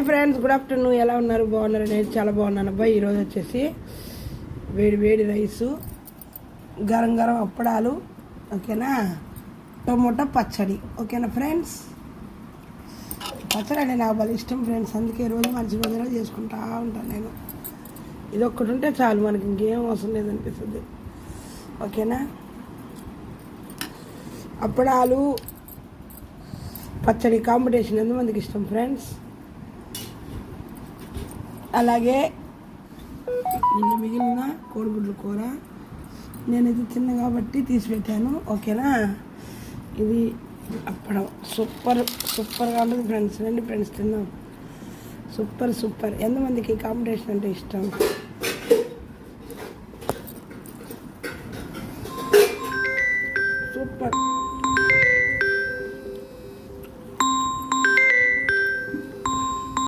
Hi friends, good afternoon. ఎలా ఉన్నారు? బాగున్నారు? నేను చాలా బాగున్నాను అబ్బాయి. ఈరోజు వచ్చేసి వేడి వేడి రైసు, గరం గరం అప్పడాలు, ఓకేనా, టొమాటో పచ్చడి, ఓకేనా ఫ్రెండ్స్. పచ్చడి అంటే నాకు బాగా ఇష్టం ఫ్రెండ్స్, అందుకే రోజు మంచి రోజులో చేసుకుంటా ఉంటాను నేను. ఇది ఒక్కటి ఉంటే చాలు, మనకి ఇంకేం అవసరం లేదనిపిస్తుంది, ఓకేనా. అప్పడాలు పచ్చడి కాంబినేషన్ ఎంతమందికి ఇష్టం ఫ్రెండ్స్. అలాగే నిన్న మిగిలిన కోడిగుడ్ల కూర నేను ఇది తిన్న కాబట్టి తీసిపెట్టాను, ఓకేనా. ఇది అప్పడం సూపర్గా ఉంటుంది ఫ్రెండ్స్. రండి ఫ్రెండ్స్ తిందాం. సూపర్ ఎంతమందికి కాంబినేషన్ అంటే ఇష్టం?